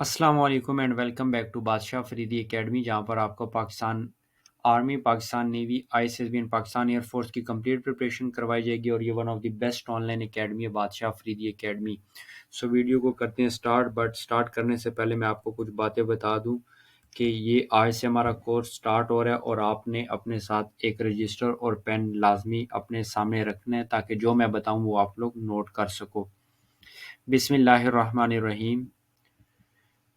अस्सलाम वालेकुम and welcome back to बादशाह फरीदी एकेडमी, जहाँ पर आपको Pakistan army, Pakistan navy, ISSB and Pakistan air force की कंप्लीट प्रिपरेशन करवाई जाएगी। और ये one of the best online academy है, बादशाह फरीदी एकेडमी। सो वीडियो को करते हैं स्टार्ट, बट स्टार्ट करने से पहले मैं आपको कुछ बातें बता दूं कि ये आज से हमारा कोर्स स्टार्ट हो रहा है और आपने अपने साथ एक रजिस्टर और पेन लाजमी अपने सामने रखना है ताकि जो मैं बताऊं वो आप लोग नोट कर सको। बिस्मिल्लाहिर्रहमानिर्रहीम।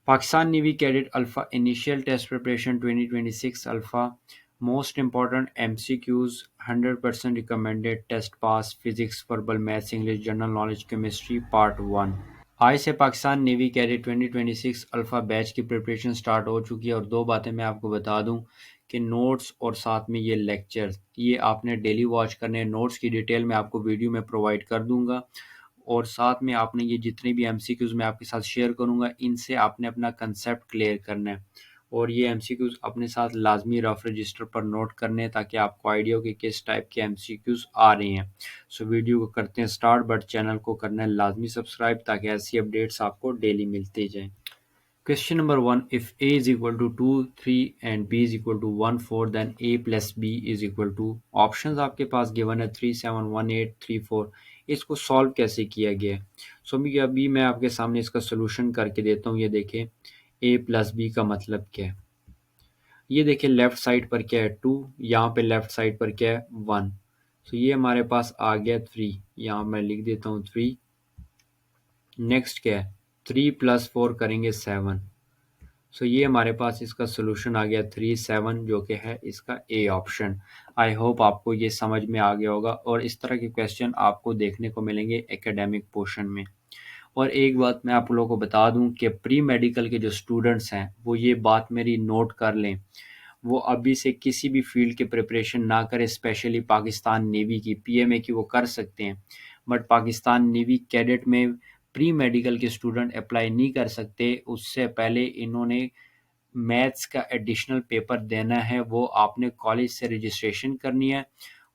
Pakistan Navy Cadet Alpha Initial Test Preparation 2026 Alpha. Most important MCQs, 100% recommended test pass, physics, verbal, maths, English, general knowledge, chemistry, part 1। आज से Pakistan navy cadet 2026 alpha batch की प्रिपरेशन स्टार्ट हो चुकी है। और दो बातें मैं आपको बता दूं कि नोट्स और साथ में ये लेक्चर्स ये आपने डेली वॉच करने हैं। नोट्स की डिटेल मैं आपको वीडियो में प्रोवाइड कर दूंगा और साथ में आपने ये जितने भी एमसीक्यूज़ मैं आपके साथ शेयर करूंगा इनसे आपने अपना कंसेप्ट क्लियर करना है। और ये एमसीक्यूज़ अपने साथ लाजमी रफ रजिस्टर पर नोट करने हैं ताकि आपको आइडिया हो कि किस टाइप के एमसीक्यूज़ आ रहे हैं। सो वीडियो को करते हैं स्टार्ट, बट चैनल को करना है लाजमी सब्सक्राइब ताकि ऐसी अपडेट्स आपको डेली मिलती जाएं। Question number 1. If A is equal to 2, 3 and B is equal to 1, 4, then A plus B is equal to options आपके पास given है 3, 7, 1, 8, 3, 4। इसको सॉल्व कैसे किया गया है? सो अभी मैं आपके सामने इसका सोल्यूशन करके देता हूँ। ये देखें A प्लस B का मतलब क्या है। ये देखें लेफ्ट साइड पर क्या है 2, यहाँ पे लेफ्ट साइड पर क्या है 1। सो ये हमारे पास आ गया 3, यहाँ मैं लिख देता हूँ 3। नेक्स्ट क्या है 3 प्लस 4 करेंगे 7। सो ये हमारे पास इसका सोल्यूशन आ गया 3, 7, जो कि है इसका ए ऑप्शन। आई होप आपको ये समझ में आ गया होगा और इस तरह के क्वेश्चन आपको देखने को मिलेंगे एकेडमिक पोर्शन में। और एक बात मैं आप लोगों को बता दूं कि प्री मेडिकल के जो स्टूडेंट्स हैं वो ये बात मेरी नोट कर लें, वो अभी से किसी भी फील्ड की प्रिपरेशन ना करें। स्पेशली पाकिस्तान नेवी की, पीएमए की वो कर सकते हैं, बट पाकिस्तान नेवी कैडेट में प्री मेडिकल के स्टूडेंट अप्लाई नहीं कर सकते। उससे पहले इन्होंने मैथ्स का एडिशनल पेपर देना है। वो आपने कॉलेज से रजिस्ट्रेशन करनी है।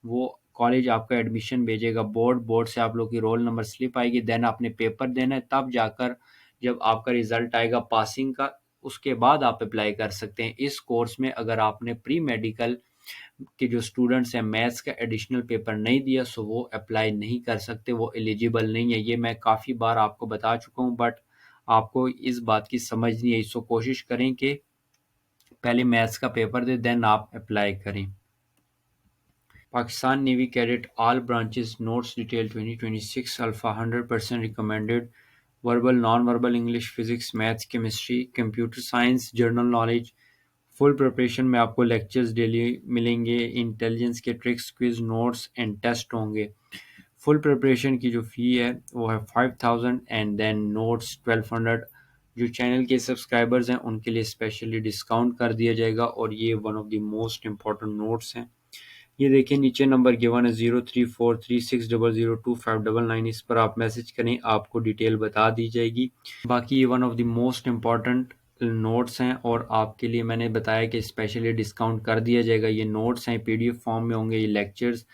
वो कॉलेज आपका एडमिशन भेजेगा, बोर्ड से आप लोग की रोल नंबर स्लिप आएगी, देन आपने पेपर देना है। तब जाकर जब आपका रिजल्ट आएगा पासिंग का, उसके बाद आप अप्लाई कर सकते हैं इस कोर्स में। अगर आपने प्री मेडिकल के जो स्टूडेंट्स हैं मैथ्स का एडिशनल पेपर नहीं दिया सो वो अप्लाई नहीं कर सकते, वो एलिजिबल नहीं है। ये मैं काफ़ी बार आपको बता चुका हूँ, बट आपको इस बात की समझ नहीं आई। सो कोशिश करें कि पहले मैथ्स का पेपर दे, देन आप अप्लाई करें। Pakistan navy cadet all branches notes detail 2026 alpha 100% recommended. Verbal, non verbal, English, physics, maths, chemistry, computer science, general knowledge. Full preparation में आपको लेक्चर्स डेली मिलेंगे, इंटेलिजेंस के tricks, quiz, notes and test होंगे। Full preparation की जो फ़ी है वो है 5000 एंड देन नोट्स 1200। जो चैनल के सब्सक्राइबर्स हैं उनके लिए स्पेशली डिस्काउंट कर दिया जाएगा और ये one of the most important notes हैं। ये देखिए नीचे नंबर गिवन है 0343600259। इस पर आप मैसेज करें, आपको डिटेल बता दी जाएगी। बाकी ये one of the most important notes हैं और आपके लिए मैंने बताया कि स्पेशली डिस्काउंट कर दिया जाएगा। ये नोट्स हैं, पीडीएफ फॉर्म में होंगे ये लेक्चर्स।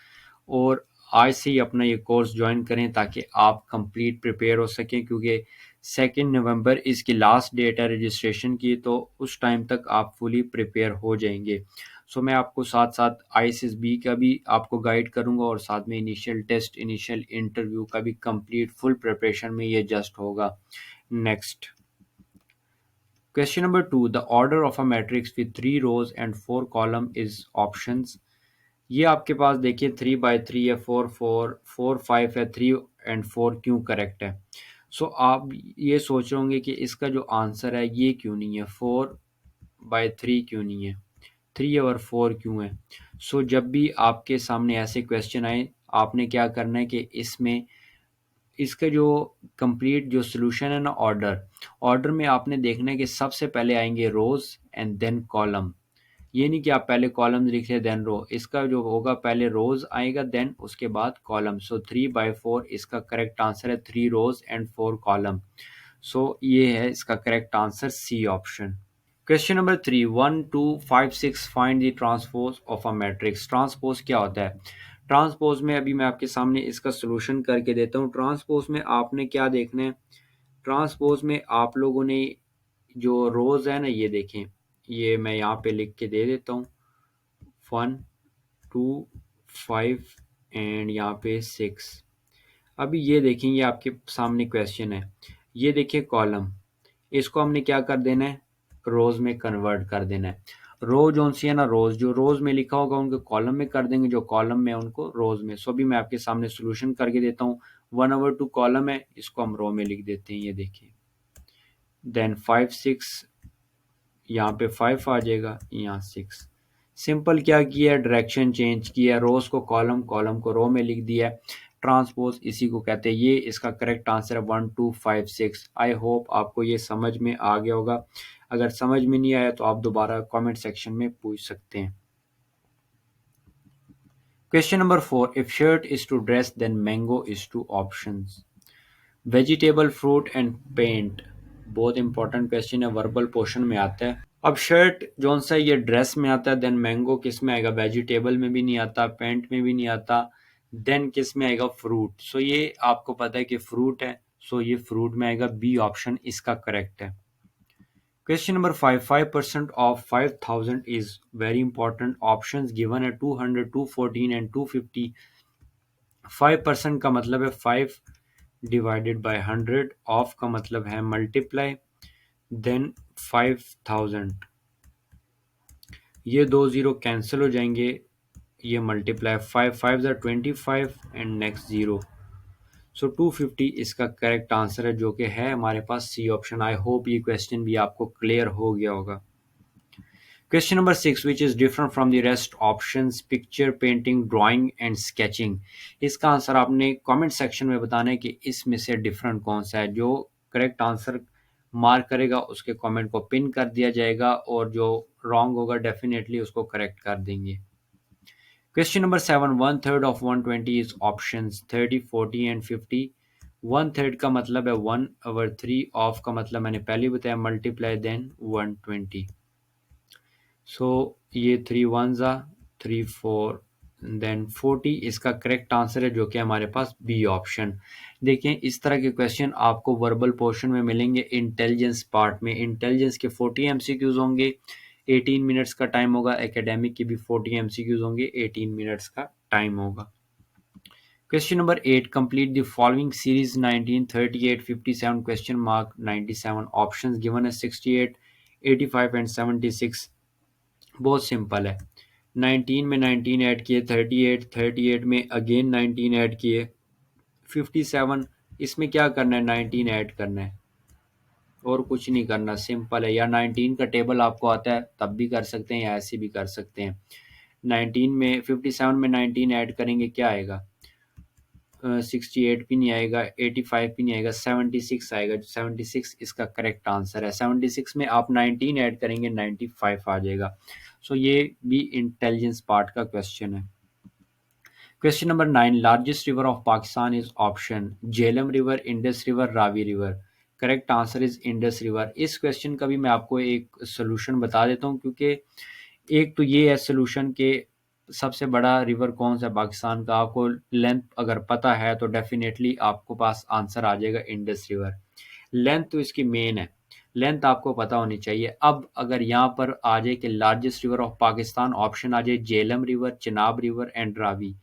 और आज से ही अपना ये कोर्स ज्वाइन करें ताकि आप कंप्लीट प्रिपेयर हो सकें, क्योंकि 2 नवंबर इसकी लास्ट डेट है रजिस्ट्रेशन की, तो उस टाइम तक आप फुली प्रिपेयर हो जाएंगे। सो मैं आपको साथ साथ आईएसएसबी का भी आपको गाइड करूंगा और साथ में इनिशियल टेस्ट, इनिशियल इंटरव्यू का भी कंप्लीट फुल प्रिपरेशन में ये जस्ट होगा। Next question number 2। The order of a matrix with 3 rows and 4 column is options. ये आपके पास देखिए 3 by 3 है, 4 4 4 5 है, 3 एंड 4 क्यों करेक्ट है। सो आप ये सोच रहे होंगे कि इसका जो आंसर है ये क्यों नहीं है, 4/3 क्यों नहीं है, 3 और 4 क्यों है। सो जब भी आपके सामने ऐसे क्वेश्चन आए आपने क्या करना है कि इसमें इसका जो कंप्लीट जो सोल्यूशन है ना, ऑर्डर में आपने देखना है कि सबसे पहले आएंगे रोज एंड देन कॉलम। ये नहीं कि आप पहले कॉलम लिख लें देन रो। इसका जो होगा पहले रोज आएगा देन उसके बाद कॉलम। सो 3/4 इसका करेक्ट आंसर है, 3 रोज एंड 4 कॉलम। सो ये है इसका correct answer, C option. Question number 3। 1 2 5 6 find the transpose of a matrix. Transpose क्या होता है? ट्रांसपोज में अभी मैं आपके सामने इसका सोल्यूशन करके देता हूँ। ट्रांसपोज में आपने क्या देखना है, ट्रांसपोज में आप लोगों ने जो रोज़ है ना, ये देखें, ये मैं यहाँ पे लिख के दे देता हूँ, 1 2 5 एंड यहाँ पे 6। अभी ये देखें, ये आपके सामने क्वेश्चन है, ये देखिए कॉलम, इसको हमने क्या कर देना है, रोज में कन्वर्ट कर देना है। रो जो सी है ना, रोज जो रोज में लिखा होगा उनको कॉलम में कर देंगे, जो कॉलम में है उनको रोज में। सो अभी मैं आपके सामने सोल्यूशन करके देता हूँ। 1/2 कॉलम है, इसको हम रो में लिख देते हैं, ये देखिए। देन 5 6, यहाँ पे 5 आ जाएगा, यहाँ 6। सिंपल क्या किया, डायरेक्शन चेंज किया, रोज को कॉलम, कॉलम को रो में लिख दिया। ट्रांसपोज इसी को कहते हैं। ये इसका करेक्ट आंसर है 1 2 5 6। आई होप आपको ये समझ में आ गया होगा। अगर समझ में नहीं आया तो आप दोबारा कमेंट सेक्शन में पूछ सकते हैं। Question number 4, if shirt is to dress then mango is to options. Vegetable, fruit and paint. बहुत इंपॉर्टेंट क्वेश्चन है, वर्बल पोर्शन में आता है। अब शर्ट जोन सा ये ड्रेस में आता है, देन मैंगो किस में आएगा, वेजिटेबल में भी नहीं आता, पेंट में भी नहीं आता, देन किस में आएगा, फ्रूट। सो ये आपको पता है कि फ्रूट है, सो ये फ्रूट में आएगा, बी ऑप्शन इसका करेक्ट है। Question number 5, 5% of 5000 is very important. Options given है 200, 214 एंड 250। 5% का मतलब है 5 डिवाइडेड बाय 100, ऑफ का मतलब है मल्टीप्लाई, देन 5000। ये 2 जीरो कैंसिल हो जाएंगे, ये मल्टीप्लाई 5 5 ज़ा 25 एंड नेक्स्ट जीरो। सो 250 इसका करेक्ट आंसर है, जो कि है हमारे पास सी ऑप्शन। आई होप ये क्वेश्चन भी आपको क्लियर हो गया होगा। Question number 6, which is different from the rest options, picture, painting, drawing and sketching. इसका आंसर आपने कमेंट सेक्शन में बताना है कि इसमें से डिफरेंट कौन सा है। जो करेक्ट आंसर मार्क करेगा उसके कमेंट को पिन कर दिया जाएगा, और जो रॉन्ग होगा डेफिनेटली उसको करेक्ट कर देंगे। Question number 7, 1/3 of 120 is options 30, 40 and 50। 1/3 का मतलब है 1/3, ऑफ का मतलब मैंने पहले बताया मल्टीप्लाई देन 120। सो ये 3 1 ज़ा 3 4 देन 40 इसका करेक्ट आंसर है, जो कि हमारे पास बी ऑप्शन। देखें, इस तरह के क्वेश्चन आपको वर्बल पोर्शन में मिलेंगे इंटेलिजेंस पार्ट में। इंटेलिजेंस के 40 एमसीक्यूज होंगे, 18 मिनट्स का टाइम होगा। एकेडमिक के भी 40 एमसीक्यूज होंगे, 18 मिनट्स का टाइम होगा। Question number 8, complete the following series 19 38 57 question mark 97। Options given है 68 85 एंड 76। बहुत सिंपल है, 19 में 19 ऐड किए, 38 में अगेन 19 ऐड किए, 57 इसमें क्या करना है, 19 ऐड करना है और कुछ नहीं करना, सिंपल है। या 19 का टेबल आपको आता है तब भी कर सकते हैं, या ऐसे भी कर सकते हैं। 19 में 57 में 19 ऐड करेंगे, क्या आएगा, 68 भी नहीं आएगा, 85 भी नहीं आएगा, 76 आएगा। 76 इसका करेक्ट आंसर है। 76 में आप 19 ऐड करेंगे, 95 आ जाएगा। सो ये भी इंटेलिजेंस पार्ट का क्वेश्चन है। Question number 9, largest river of Pakistan is option Jhelum river, Indus river, Ravi river. Correct answer is Indus river. इस क्वेश्चन का भी मैं आपको एक सोल्यूशन बता देता हूँ, क्योंकि एक तो ये है सोल्यूशन के सबसे बड़ा रिवर कौन सा है पाकिस्तान का, आपको लेंथ अगर पता है तो डेफिनेटली आपको पास आंसर आ जाएगा इंडस रिवर। लेंथ तो इसकी मेन है, लेंथ आपको पता होनी चाहिए। अब अगर यहाँ पर आ जाए कि largest river of Pakistan, option आ जाए Jhelum river, Chenab river and Ravi,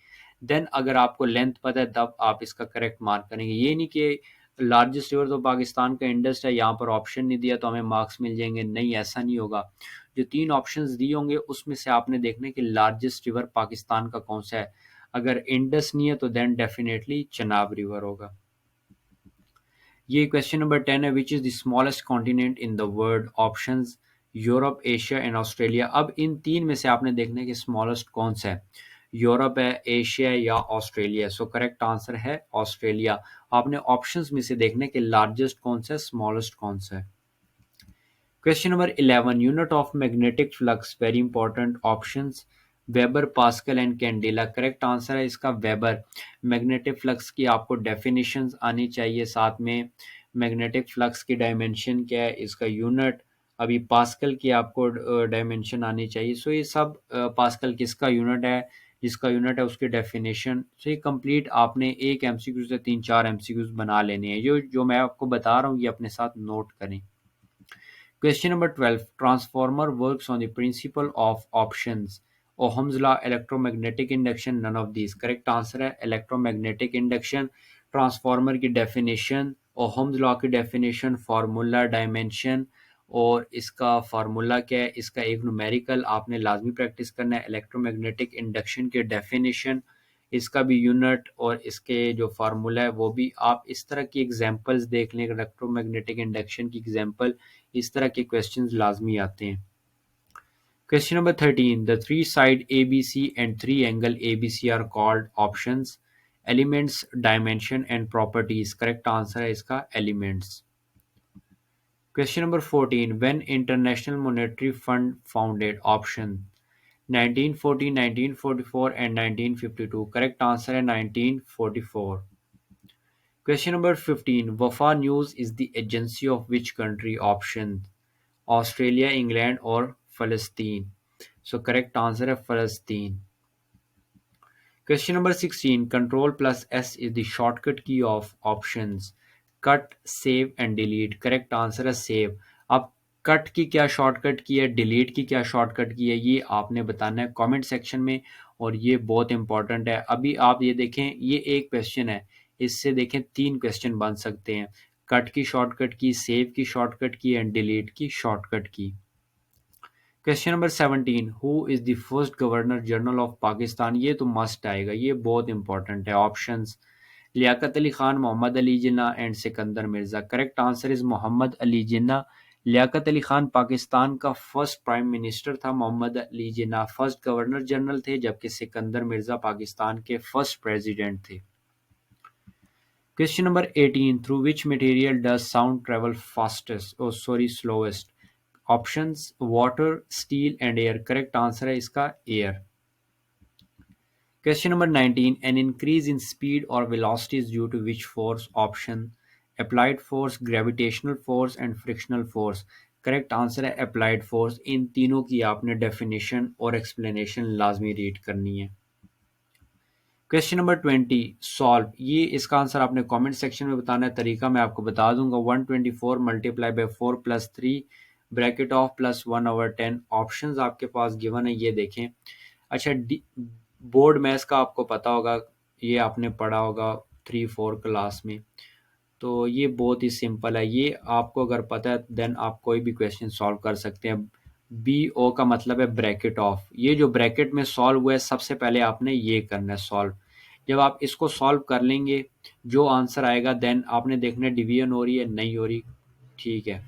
then अगर आपको लेंथ पता है तब आप इसका करेक्ट मार्क करेंगे। ये नहीं कि लार्जेस्ट रिवर तो पाकिस्तान का इंडस है, यहाँ पर ऑप्शन नहीं दिया तो हमें मार्क्स मिल जाएंगे, नहीं ऐसा नहीं होगा। जो 3 ऑप्शंस दिए होंगे उसमें से आपने देखना है कि लार्जेस्ट रिवर पाकिस्तान का कौन सा है। अगर इंडस नहीं है तो देन डेफिनेटली चिनाब रिवर होगा। ये क्वेश्चन नंबर 10 है, which is the smallest continent in the world. Options Europe, Asia and Australia. अब इन 3 में से आपने देखना है कि स्मॉलेस्ट कौन सा है, यूरोप है, एशिया है या ऑस्ट्रेलिया। सो करेक्ट आंसर है ऑस्ट्रेलिया। आपने ऑप्शंस में से देखना है कि लार्जेस्ट कौन सा है, स्मॉलेस्ट कौन सा है। Question number 11, unit of magnetic flux, very important. Options weber, pascal and candela. Correct answer है इसका वेबर। मैग्नेटिक फ्लक्स की आपको डेफिनेशंस आनी चाहिए, साथ में मैग्नेटिक फ्लक्स की डायमेंशन क्या है, इसका यूनिट, अभी पास्कल की आपको डायमेंशन आनी चाहिए। सो ये सब पास्कल किसका यूनिट है, जिसका यूनिट है उसकी डेफिनेशन। सो ये कंप्लीट आपने एक एमसीक्यू से 3-4 एमसीक्यूज बना लेने हैं। जो जो मैं आपको बता रहा हूँ ये अपने साथ नोट करें। Question number 12. Transformer works on the principle of options. Ohm's law, electromagnetic induction, none of these. Correct answer है electromagnetic induction. ट्रांसफार्मर की डेफिनेशन, ओहम्स लॉ की डेफिनेशन, फार्मूला, डायमेंशन और इसका फार्मूला क्या है, इसका एक न्यूमेरिकल आपने लाजमी प्रैक्टिस करना है। इलेक्ट्रोमैग्नेटिक इंडक्शन के डेफिनेशन, इसका भी यूनिट और इसके जो फार्मूला है वो भी। आप इस तरह की एग्जांपल्स देख लें, इलेक्ट्रोमैग्नेटिक इंडक्शन की एग्जांपल, इस तरह के क्वेश्चंस लाजमी आते हैं। Question number 13. The three side ABC and three angle ABC are called options, elements, dimension and properties. Correct answer है इसका elements. Question number 14. When International Monetary Fund founded? Option 1940, 1944 and 1952. Correct answer है 1944. Question number 15. Wafa News is the agency of which country? Option Australia, England or Palestine. So correct answer है Palestine. Question number 16. Control plus S is the shortcut key of options cut, save and delete. Correct answer है save. अब cut की क्या shortcut की है, delete की क्या shortcut की है, ये आपने बताना है कमेंट सेक्शन में, और ये बहुत इंपॉर्टेंट है। अभी आप ये देखें, ये एक क्वेश्चन है, इससे देखें 3 क्वेश्चन बन सकते हैं। कट की शॉर्टकट की, save key shortcut key and delete key shortcut key. Question number 17. Who is the first governor general of Pakistan? ये तो मस्ट आएगा, ये बहुत इंपॉर्टेंट है। Options Liaquat Ali Khan, Mohammad Ali Jinnah and Sikandar Mirza. Correct answer is Mohammad Ali Jinnah. Liaquat Ali Khan Pakistan का फर्स्ट प्राइम मिनिस्टर था, Mohammad Ali Jinnah first governor general थे, जबकि सिकंदर मिर्ज़ा पाकिस्तान के फर्स्ट प्रेसिडेंट थे। Question number 18. Through which material does sound travel fastest, slowest? Options water, steel and air. Correct answer है इसका air. Question number 19. An increase in speed और velocity is due to which force? Option applied force, gravitational force and frictional force. Correct answer है applied force. इन तीनों की आपने definition और explanation लाजमी रीड करनी है। Question number 20. सॉल्व, ये इसका आंसर आपने कमेंट सेक्शन में बताना है। तरीका मैं आपको बता दूंगा। 124 multiply by 4 plus 3 bracket of plus 1/10। Options आपके पास गिवन है, ये देखें। अच्छा, बोर्ड मैथ्स का आपको पता होगा, ये आपने पढ़ा होगा 3-4 क्लास में, तो ये बहुत ही सिंपल है। ये आपको अगर पता है देन आप कोई भी क्वेश्चन सॉल्व कर सकते हैं। बी ओ का मतलब है ब्रैकेट ऑफ, ये जो ब्रैकेट में सॉल्व हुआ है सबसे पहले आपने ये करना है सॉल्व। जब आप इसको सॉल्व कर लेंगे, जो आंसर आएगा देन आपने देखना है डिवीजन हो रही है नहीं हो रही, ठीक है।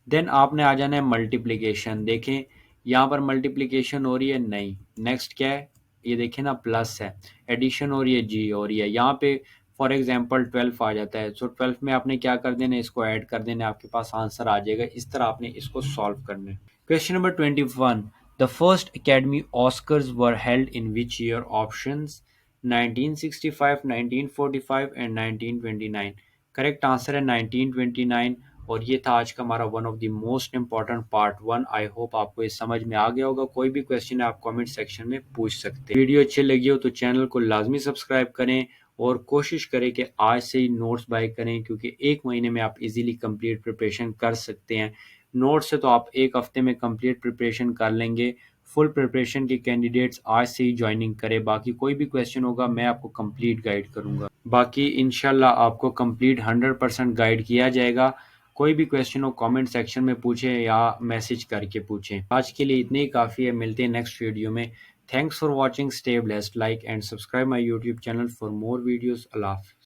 देन आपने आ जाना है मल्टीप्लिकेशन। देखें यहाँ पर मल्टीप्लिकेशन हो रही है नहीं, नेक्स्ट क्या है, ये देखें ना प्लस है। एडिशन हो रही है, जी हो रही है। यहाँ पे फॉर एग्जांपल 12 आ जाता है, सो 12 में आपने क्या कर देना है, इसको ऐड कर देना है, आपके पास आंसर आ जाएगा। इस तरह आपने इसको सॉल्व करना है। Question number 21. The first academy Oscars were held in which year? Options 1965, 1945 and 1929। Correct answer है 1929। और ये था आज का हमारा one of the most important part 1। I hope आपको ये समझ में आ गया होगा। कोई भी क्वेश्चन है आप कमेंट सेक्शन में पूछ सकते हैं। वीडियो अच्छी लगी हो तो चैनल को लाजमी सब्सक्राइब करें और कोशिश करें कि आज से ही नोट्स बाय करें, क्योंकि एक महीने में आप इजीली कंप्लीट प्रिपरेशन कर सकते हैं। नोट्स से तो आप एक हफ्ते में कंप्लीट प्रिपरेशन कर लेंगे। फुल प्रिपरेशन के कैंडिडेट्स आज से ही ज्वाइनिंग करें। बाकी कोई भी क्वेश्चन होगा मैं आपको कंप्लीट गाइड करूंगा। बाकी इंशाल्लाह आपको कंप्लीट 100% गाइड किया जाएगा। कोई भी क्वेश्चन हो कमेंट सेक्शन में पूछें या मैसेज करके पूछें। आज के लिए इतने ही काफ़ी है, मिलते हैं नेक्स्ट वीडियो में। Thanks for watching, stay blessed, like and subscribe my YouTube channel for more videos. अल्लाह हाफ़िज़।